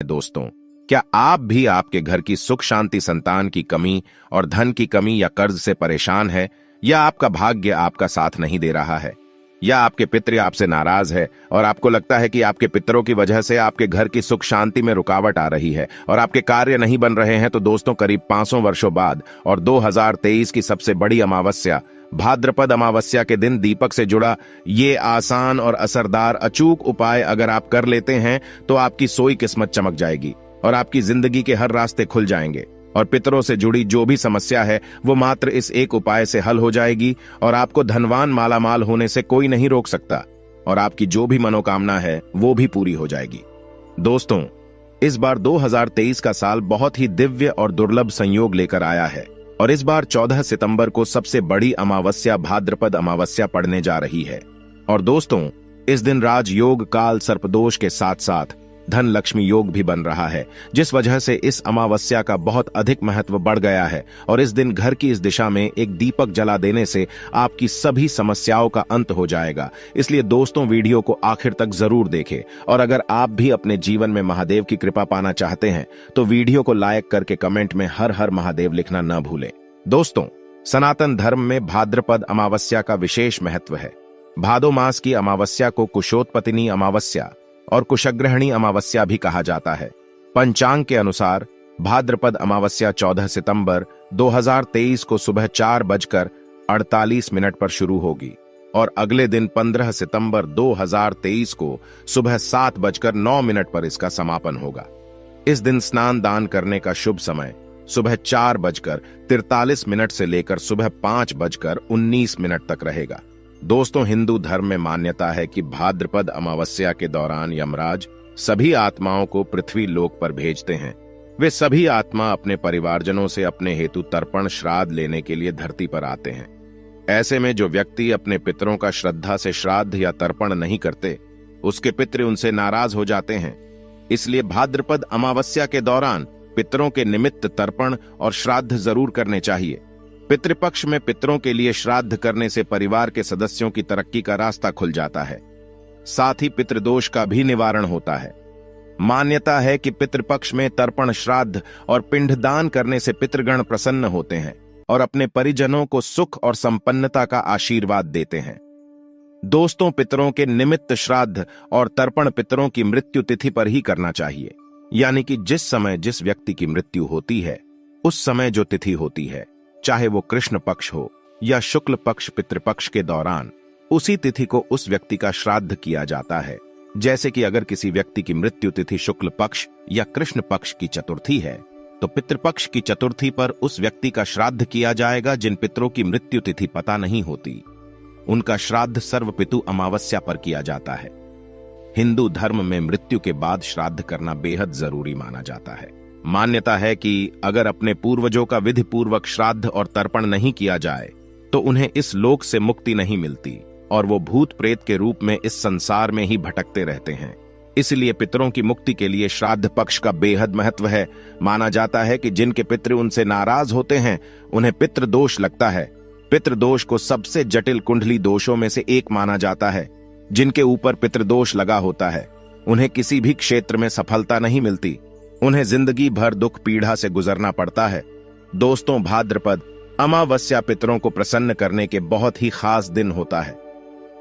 दोस्तों, क्या आप भी आपके घर की सुख शांति, संतान की कमी और धन की कमी या कर्ज से परेशान है, या आपका भाग्य आपका साथ नहीं दे रहा है, या आपके पितृ आपसे नाराज है और आपको लगता है कि आपके पितरों की वजह से आपके घर की सुख शांति में रुकावट आ रही है और आपके कार्य नहीं बन रहे हैं? तो दोस्तों, करीब 500 वर्षों बाद और 2023 की सबसे बड़ी अमावस्या भाद्रपद अमावस्या के दिन दीपक से जुड़ा ये आसान और असरदार अचूक उपाय अगर आप कर लेते हैं तो आपकी सोई किस्मत चमक जाएगी और आपकी जिंदगी के हर रास्ते खुल जाएंगे और पितरों से जुड़ी जो भी समस्या है वो मात्र इस एक उपाय से हल हो जाएगी और आपको धनवान मालामाल होने से कोई नहीं रोक सकता और आपकी जो भी मनोकामना है वो भी पूरी हो जाएगी। दोस्तों, इस बार 2023 का साल बहुत ही दिव्य और दुर्लभ संयोग लेकर आया है और इस बार 14 सितंबर को सबसे बड़ी अमावस्या भाद्रपद अमावस्या पड़ने जा रही है। और दोस्तों, इस दिन राजयोग काल सर्पदोष के साथ साथ धन लक्ष्मी योग भी बन रहा है, जिस वजह से इस अमावस्या का बहुत अधिक महत्व बढ़ गया है और इस दिन घर की इस दिशा में एक दीपक जला देने से आपकी सभी समस्याओं का अंत हो जाएगा। इसलिए दोस्तों, वीडियो को आखिर तक जरूर देखें और अगर आप भी अपने जीवन में महादेव की कृपा पाना चाहते हैं तो वीडियो को लाइक करके कमेंट में हर हर महादेव लिखना न भूलें। दोस्तों, सनातन धर्म में भाद्रपद अमावस्या का विशेष महत्व है। भादो मास की अमावस्या को कुशोत्पतिनी अमावस्या और कुशग्रहणी अमावस्या भी कहा जाता है। पंचांग के अनुसार भाद्रपद अमावस्या 14 सितंबर 2023 को सुबह 4:48 पर शुरू होगी और अगले दिन 15 सितंबर 2023 को सुबह 7:09 पर इसका समापन होगा। इस दिन स्नान दान करने का शुभ समय सुबह 4:43 से लेकर सुबह 5:19 तक रहेगा। दोस्तों, हिंदू धर्म में मान्यता है कि भाद्रपद अमावस्या के दौरान यमराज सभी आत्माओं को पृथ्वी लोक पर भेजते हैं। वे सभी आत्मा अपने परिवारजनों से अपने हेतु तर्पण श्राद्ध लेने के लिए धरती पर आते हैं। ऐसे में जो व्यक्ति अपने पितरों का श्रद्धा से श्राद्ध या तर्पण नहीं करते, उसके पितृ उनसे नाराज हो जाते हैं। इसलिए भाद्रपद अमावस्या के दौरान पितरों के निमित्त तर्पण और श्राद्ध जरूर करने चाहिए। पितृपक्ष में पितरों के लिए श्राद्ध करने से परिवार के सदस्यों की तरक्की का रास्ता खुल जाता है, साथ ही पितृदोष का भी निवारण होता है। मान्यता है कि पितृपक्ष में तर्पण, श्राद्ध और पिंडदान करने से पितृगण प्रसन्न होते हैं और अपने परिजनों को सुख और संपन्नता का आशीर्वाद देते हैं। दोस्तों, पितरों के निमित्त श्राद्ध और तर्पण पितरों की मृत्यु तिथि पर ही करना चाहिए, यानी कि जिस समय जिस व्यक्ति की मृत्यु होती है उस समय जो तिथि होती है, चाहे वो कृष्ण पक्ष हो या शुक्ल पक्ष पितृपक्ष के दौरान, उसी तिथि को उस व्यक्ति का श्राद्ध किया जाता है। जैसे कि अगर किसी व्यक्ति की मृत्यु तिथि शुक्ल पक्ष या कृष्ण पक्ष की चतुर्थी है तो पितृपक्ष की चतुर्थी पर उस व्यक्ति का श्राद्ध किया जाएगा। जिन पितरों की मृत्यु तिथि पता नहीं होती, उनका श्राद्ध सर्वपितु अमावस्या पर किया जाता है। हिंदू धर्म में मृत्यु के बाद श्राद्ध करना बेहद जरूरी माना जाता है। मान्यता है कि अगर अपने पूर्वजों का विधि पूर्वक श्राद्ध और तर्पण नहीं किया जाए तो उन्हें इस लोक से मुक्ति नहीं मिलती और वो भूत प्रेत के रूप में इस संसार में ही भटकते रहते हैं। इसलिए पितरों की मुक्ति के लिए श्राद्ध पक्ष का बेहद महत्व है। माना जाता है कि जिनके पितृ उनसे नाराज होते हैं उन्हें पितृदोष लगता है। पितृदोष को सबसे जटिल कुंडली दोषों में से एक माना जाता है। जिनके ऊपर पितृदोष लगा होता है उन्हें किसी भी क्षेत्र में सफलता नहीं मिलती, उन्हें जिंदगी भर दुख पीड़ा से गुजरना पड़ता है। दोस्तों, भाद्रपद अमावस्या पितरों को प्रसन्न करने के बहुत ही खास दिन होता है।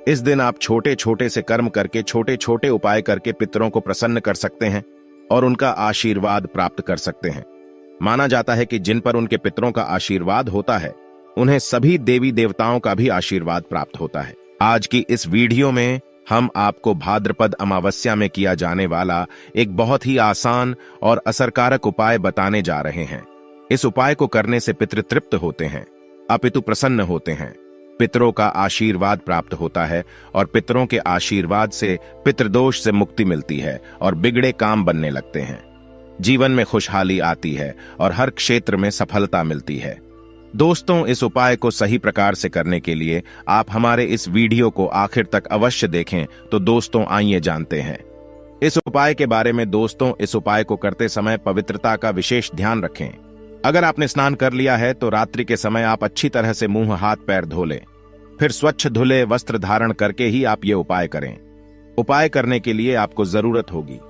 इस दिन आप छोटे छोटे से कर्म करके, छोटे छोटे उपाय करके पितरों को प्रसन्न कर सकते हैं और उनका आशीर्वाद प्राप्त कर सकते हैं। माना जाता है कि जिन पर उनके पितरों का आशीर्वाद होता है उन्हें सभी देवी देवताओं का भी आशीर्वाद प्राप्त होता है। आज की इस वीडियो में हम आपको भाद्रपद अमावस्या में किया जाने वाला एक बहुत ही आसान और असरकारक उपाय बताने जा रहे हैं। इस उपाय को करने से पितृ तृप्त होते हैं, अपितु प्रसन्न होते हैं, पितरों का आशीर्वाद प्राप्त होता है और पितरों के आशीर्वाद से पितृदोष से मुक्ति मिलती है और बिगड़े काम बनने लगते हैं। जीवन में खुशहाली आती है और हर क्षेत्र में सफलता मिलती है। दोस्तों, इस उपाय को सही प्रकार से करने के लिए आप हमारे इस वीडियो को आखिर तक अवश्य देखें। तो दोस्तों, आइए जानते हैं इस उपाय के बारे में। दोस्तों, इस उपाय को करते समय पवित्रता का विशेष ध्यान रखें। अगर आपने स्नान कर लिया है तो रात्रि के समय आप अच्छी तरह से मुंह हाथ पैर धो लें, फिर स्वच्छ धुले वस्त्र धारण करके ही आप ये उपाय करें। उपाय करने के लिए आपको जरूरत होगी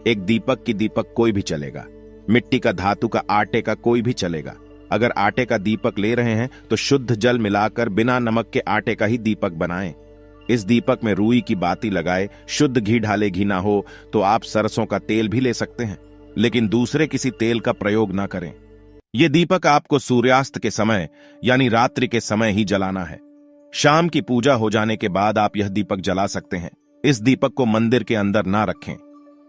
एक दीपक की दीपक कोई भी चलेगा, मिट्टी का, धातु का, आटे का कोई भी चलेगा। अगर आटे का दीपक ले रहे हैं तो शुद्ध जल मिलाकर बिना नमक के आटे का ही दीपक बनाएं। इस दीपक में रुई की बाती लगाए, शुद्ध घी डाले, घी ना हो तो आप सरसों का तेल भी ले सकते हैं, लेकिन दूसरे किसी तेल का प्रयोग ना करें। यह दीपक आपको सूर्यास्त के समय यानी रात्रि के समय ही जलाना है। शाम की पूजा हो जाने के बाद आप यह दीपक जला सकते हैं। इस दीपक को मंदिर के अंदर ना रखें।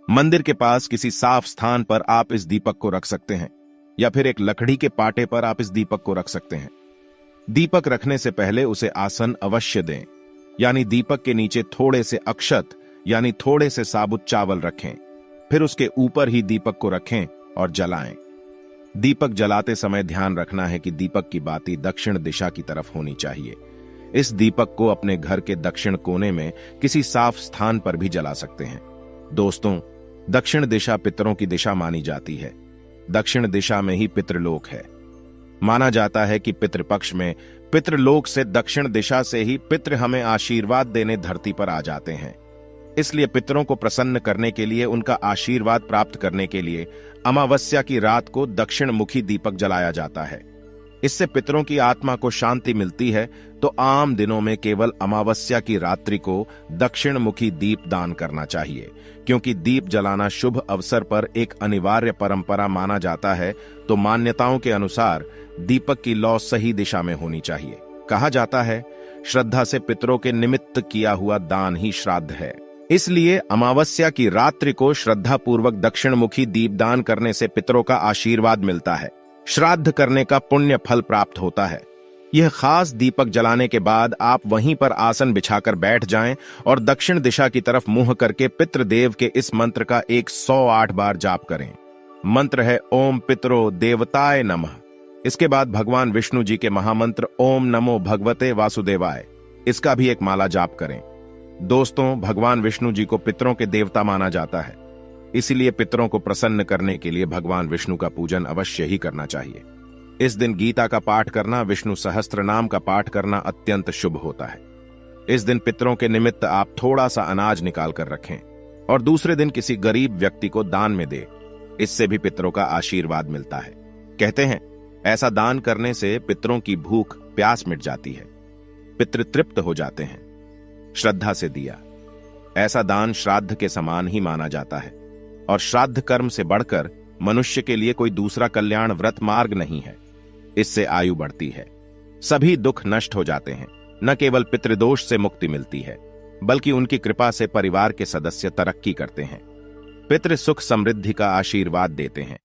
मंदिर के पास किसी साफ स्थान पर आप इस दीपक को रख सकते हैं, या फिर एक लकड़ी के पाटे पर आप इस दीपक को रख सकते हैं। दीपक रखने से पहले उसे आसन अवश्य दें, यानी दीपक के नीचे थोड़े से अक्षत यानी थोड़े से साबुत चावल रखें, फिर उसके ऊपर ही दीपक को रखें और जलाएं। दीपक जलाते समय ध्यान रखना है कि दीपक की बाती दक्षिण दिशा की तरफ होनी चाहिए। इस दीपक को अपने घर के दक्षिण कोने में किसी साफ स्थान पर भी जला सकते हैं। दोस्तों, दक्षिण दिशा पितरों की दिशा मानी जाती है। दक्षिण दिशा में ही पितृलोक है। माना जाता है कि पितृपक्ष में पितृलोक से दक्षिण दिशा से ही पितृ हमें आशीर्वाद देने धरती पर आ जाते हैं। इसलिए पितरों को प्रसन्न करने के लिए, उनका आशीर्वाद प्राप्त करने के लिए अमावस्या की रात को दक्षिण मुखी दीपक जलाया जाता है। इससे पितरों की आत्मा को शांति मिलती है। तो आम दिनों में केवल अमावस्या की रात्रि को दक्षिण मुखी दीप दान करना चाहिए, क्योंकि दीप जलाना शुभ अवसर पर एक अनिवार्य परंपरा माना जाता है। तो मान्यताओं के अनुसार दीपक की लौ सही दिशा में होनी चाहिए। कहा जाता है, श्रद्धा से पितरों के निमित्त किया हुआ दान ही श्राद्ध है। इसलिए अमावस्या की रात्रि को श्रद्धा पूर्वक दक्षिण मुखी दीपदान करने से पितरों का आशीर्वाद मिलता है, श्राद्ध करने का पुण्य फल प्राप्त होता है। यह खास दीपक जलाने के बाद आप वहीं पर आसन बिछाकर बैठ जाएं और दक्षिण दिशा की तरफ मुंह करके पितृदेव के इस मंत्र का 108 बार जाप करें। मंत्र है ओम पितरो देवताय नमः। इसके बाद भगवान विष्णु जी के महामंत्र ओम नमो भगवते वासुदेवाय, इसका भी एक माला जाप करें। दोस्तों, भगवान विष्णु जी को पितरों के देवता माना जाता है, इसीलिए पितरों को प्रसन्न करने के लिए भगवान विष्णु का पूजन अवश्य ही करना चाहिए। इस दिन गीता का पाठ करना, विष्णु सहस्त्र नाम का पाठ करना अत्यंत शुभ होता है। इस दिन पितरों के निमित्त आप थोड़ा सा अनाज निकाल कर रखें और दूसरे दिन किसी गरीब व्यक्ति को दान में दे। इससे भी पितरों का आशीर्वाद मिलता है। कहते हैं, ऐसा दान करने से पितरों की भूख प्यास मिट जाती है, पितृ तृप्त हो जाते हैं। श्रद्धा से दिया, ऐसा दान श्राद्ध के समान ही माना जाता है, और श्राद्ध कर्म से बढ़कर मनुष्य के लिए कोई दूसरा कल्याण व्रत मार्ग नहीं है। इससे आयु बढ़ती है, सभी दुख नष्ट हो जाते हैं। न केवल पितृदोष से मुक्ति मिलती है, बल्कि उनकी कृपा से परिवार के सदस्य तरक्की करते हैं। पितृ सुख समृद्धि का आशीर्वाद देते हैं।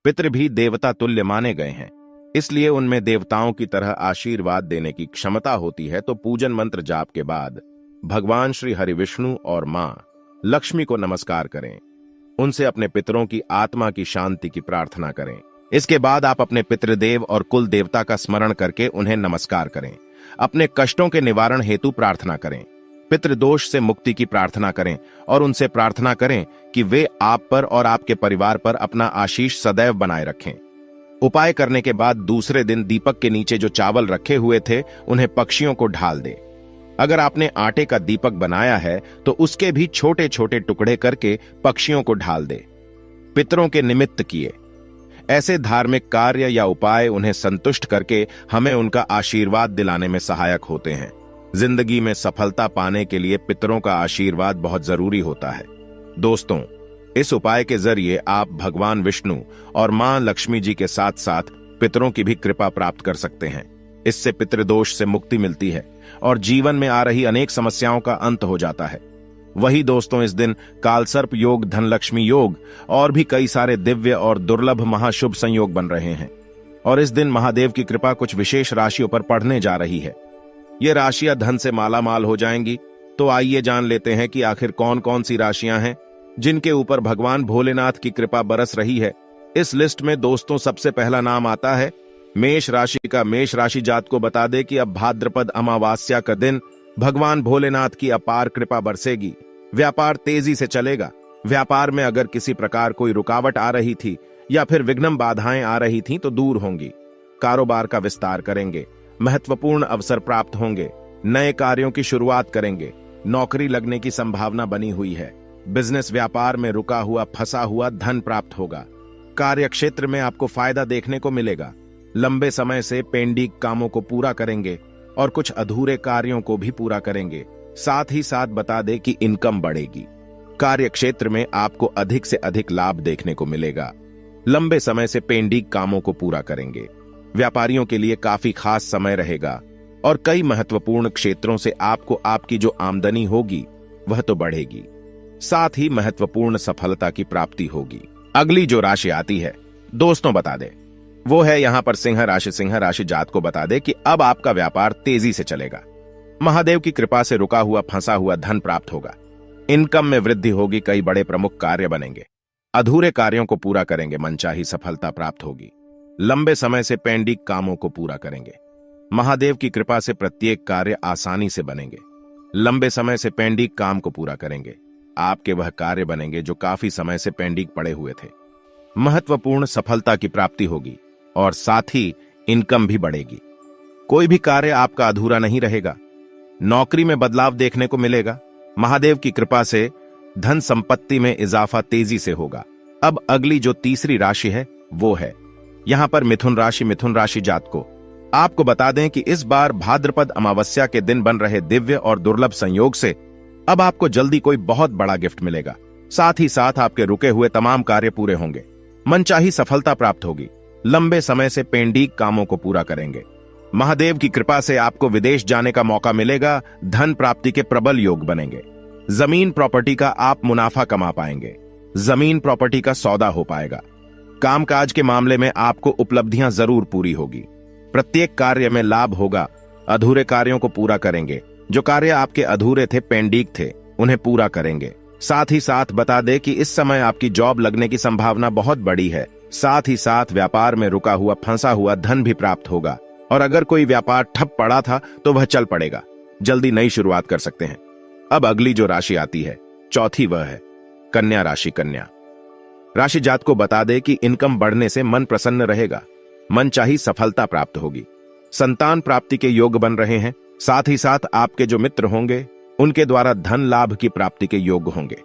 पितृ भी देवता तुल्य माने गए हैं, इसलिए उनमें देवताओं की तरह आशीर्वाद देने की क्षमता होती है। तो पूजन मंत्र जाप के बाद भगवान श्री हरि विष्णु और मां लक्ष्मी को नमस्कार करें। उनसे अपने पितरों की आत्मा की शांति की प्रार्थना करें। इसके बाद आप अपने पितृदेव और कुल देवता का स्मरण करके उन्हें नमस्कार करें। अपने कष्टों के निवारण हेतु प्रार्थना करें, पितृदोष से मुक्ति की प्रार्थना करें और उनसे प्रार्थना करें कि वे आप पर और आपके परिवार पर अपना आशीष सदैव बनाए रखें। उपाय करने के बाद दूसरे दिन दीपक के नीचे जो चावल रखे हुए थे उन्हें पक्षियों को ढाल दे। अगर आपने आटे का दीपक बनाया है तो उसके भी छोटे छोटे टुकड़े करके पक्षियों को ढाल दे। पितरों के निमित्त किए ऐसे धार्मिक कार्य या उपाय उन्हें संतुष्ट करके हमें उनका आशीर्वाद दिलाने में सहायक होते हैं। जिंदगी में सफलता पाने के लिए पितरों का आशीर्वाद बहुत जरूरी होता है। दोस्तों, इस उपाय के जरिए आप भगवान विष्णु और मां लक्ष्मी जी के साथ साथ पितरों की भी कृपा प्राप्त कर सकते हैं। इससे पितृदोष से मुक्ति मिलती है और जीवन में आ रही अनेक समस्याओं का अंत हो जाता है। वही दोस्तों, इस दिन कालसर्प योग, धनलक्ष्मी योग और भी कई सारे दिव्य और दुर्लभ महाशुभ संयोग बन रहे हैं। और इस दिन महादेव की कृपा कुछ विशेष राशियों पर पड़ने जा रही है। ये राशियां धन से मालामाल हो जाएंगी। तो आइए जान लेते हैं कि आखिर कौन कौन सी राशियां हैं जिनके ऊपर भगवान भोलेनाथ की कृपा बरस रही है। इस लिस्ट में दोस्तों सबसे पहला नाम आता है मेष राशि का। मेष राशि जात को बता दे कि अब भाद्रपद अमावास्या का दिन भगवान भोलेनाथ की अपार कृपा बरसेगी। व्यापार तेजी से चलेगा। व्यापार में अगर किसी प्रकार कोई रुकावट आ रही थी या फिर विघ्न बाधाएं आ रही थीं तो दूर होंगी। कारोबार का विस्तार करेंगे। महत्वपूर्ण अवसर प्राप्त होंगे। नए कार्यों की शुरुआत करेंगे। नौकरी लगने की संभावना बनी हुई है। बिजनेस व्यापार में रुका हुआ फंसा हुआ धन प्राप्त होगा। कार्य क्षेत्र में आपको फायदा देखने को मिलेगा। लंबे समय से पेंडिंग कामों को पूरा करेंगे और कुछ अधूरे कार्यों को भी पूरा करेंगे। साथ ही साथ बता दें कि इनकम बढ़ेगी। कार्य क्षेत्र में आपको अधिक से अधिक लाभ देखने को मिलेगा। लंबे समय से पेंडिंग कामों को पूरा करेंगे। व्यापारियों के लिए काफी खास समय रहेगा और कई महत्वपूर्ण क्षेत्रों से आपको आपकी जो आमदनी होगी वह तो बढ़ेगी, साथ ही महत्वपूर्ण सफलता की प्राप्ति होगी। अगली जो राशि आती है दोस्तों बता दे वो है यहां पर सिंह राशि। सिंह राशि जात को बता दे कि अब आपका व्यापार तेजी से चलेगा। महादेव की कृपा से रुका हुआ फंसा हुआ धन प्राप्त होगा। इनकम में वृद्धि होगी। कई बड़े प्रमुख कार्य बनेंगे। अधूरे कार्यों को पूरा करेंगे। मनचाही सफलता प्राप्त होगी। लंबे समय से पेंडिंग कामों को पूरा करेंगे। महादेव की कृपा से प्रत्येक कार्य आसानी से बनेंगे। लंबे समय से पेंडिंग काम को पूरा करेंगे। आपके वह कार्य बनेंगे जो काफी समय से पेंडिंग पड़े हुए थे। महत्वपूर्ण सफलता की प्राप्ति होगी और साथ ही इनकम भी बढ़ेगी। कोई भी कार्य आपका अधूरा नहीं रहेगा। नौकरी में बदलाव देखने को मिलेगा। महादेव की कृपा से धन संपत्ति में इजाफा तेजी से होगा। अब अगली जो तीसरी राशि है वो है यहां पर मिथुन राशि। मिथुन राशि जात को आपको बता दें कि इस बार भाद्रपद अमावस्या के दिन बन रहे दिव्य और दुर्लभ संयोग से अब आपको जल्दी कोई बहुत बड़ा गिफ्ट मिलेगा। साथ ही साथ आपके रुके हुए तमाम कार्य पूरे होंगे। मनचाही सफलता प्राप्त होगी। लंबे समय से पेंडिंग कामों को पूरा करेंगे। महादेव की कृपा से आपको विदेश जाने का मौका मिलेगा। धन प्राप्ति के प्रबल योग बनेंगे। जमीन प्रॉपर्टी का आप मुनाफा कमा पाएंगे। जमीन प्रॉपर्टी का सौदा हो पाएगा। कामकाज के मामले में आपको उपलब्धियां जरूर पूरी होगी। प्रत्येक कार्य में लाभ होगा। अधूरे कार्यों को पूरा करेंगे। जो कार्य आपके अधूरे थे, पेंडिंग थे, उन्हें पूरा करेंगे। साथ ही साथ बता दें कि इस समय आपकी जॉब लगने की संभावना बहुत बड़ी है। साथ ही साथ व्यापार में रुका हुआ फंसा हुआ धन भी प्राप्त होगा और अगर कोई व्यापार ठप पड़ा था तो वह चल पड़ेगा। जल्दी नई शुरुआत कर सकते हैं। अब अगली जो राशि आती है चौथी वह है कन्या राशि। कन्या राशि जात को बता दे कि इनकम बढ़ने से मन प्रसन्न रहेगा। मनचाही सफलता प्राप्त होगी। संतान प्राप्ति के योग बन रहे हैं। साथ ही साथ आपके जो मित्र होंगे उनके द्वारा धन लाभ की प्राप्ति के योग होंगे।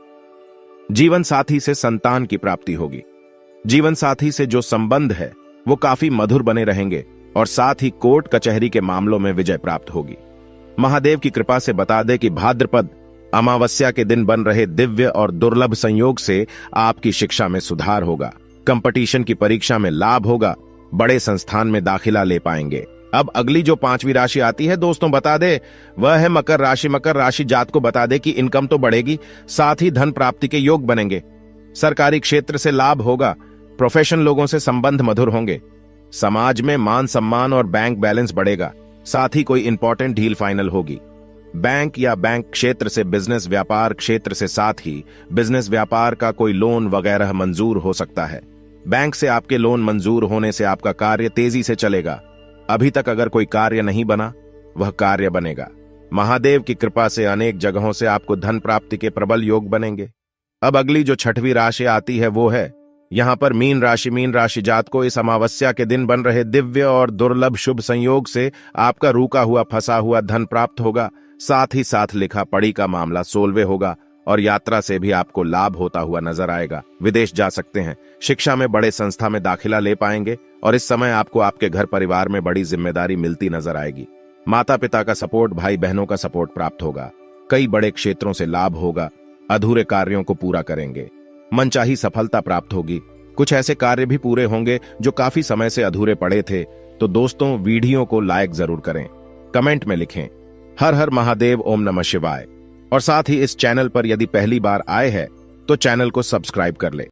जीवन साथी से संतान की प्राप्ति होगी। जीवन साथी से जो संबंध है वो काफी मधुर बने रहेंगे और साथ ही कोर्ट कचहरी के मामलों में विजय प्राप्त होगी। महादेव की कृपा से बता दे कि भाद्रपद अमावस्या के दिन बन रहे दिव्य और दुर्लभ संयोग से आपकी शिक्षा में सुधार होगा। कंपटीशन की परीक्षा में लाभ होगा। बड़े संस्थान में दाखिला ले पाएंगे। अब अगली जो पांचवी राशि आती है दोस्तों बता दे वह है मकर राशि। मकर राशि जात को बता दे कि इनकम तो बढ़ेगी, साथ ही धन प्राप्ति के योग बनेंगे। सरकारी क्षेत्र से लाभ होगा। प्रोफेशन लोगों से संबंध मधुर होंगे। समाज में मान सम्मान और बैंक बैलेंस बढ़ेगा। साथ ही कोई इंपॉर्टेंट डील फाइनल होगी। बैंक या बैंक क्षेत्र से बिजनेस व्यापार क्षेत्र से साथ ही बिजनेस व्यापार का कोई लोन वगैरह मंजूर हो सकता है। बैंक से आपके लोन मंजूर होने से आपका कार्य तेजी से चलेगा। अभी तक अगर कोई कार्य नहीं बना वह कार्य बनेगा। महादेव की कृपा से अनेक जगहों से आपको धन प्राप्ति के प्रबल योग बनेंगे। अब अगली जो छठवीं राशि आती है वो है यहां पर मीन राशि। मीन राशि जात को इस अमावस्या के दिन बन रहे दिव्य और दुर्लभ शुभ संयोग से आपका रुका हुआ फंसा हुआ धन प्राप्त होगा। साथ ही साथ लिखा पढ़ी का मामला सोलवे होगा और यात्रा से भी आपको लाभ होता हुआ नजर आएगा। विदेश जा सकते हैं। शिक्षा में बड़े संस्था में दाखिला ले पाएंगे और इस समय आपको आपके घर परिवार में बड़ी जिम्मेदारी मिलती नजर आएगी। माता पिता का सपोर्ट, भाई बहनों का सपोर्ट प्राप्त होगा। कई बड़े क्षेत्रों से लाभ होगा। अधूरे कार्यों को पूरा करेंगे। मनचाही सफलता प्राप्त होगी। कुछ ऐसे कार्य भी पूरे होंगे जो काफी समय से अधूरे पड़े थे। तो दोस्तों वीडियो को लाइक जरूर करें, कमेंट में लिखें हर हर महादेव, ओम नमः शिवाय और साथ ही इस चैनल पर यदि पहली बार आए हैं तो चैनल को सब्सक्राइब कर ले।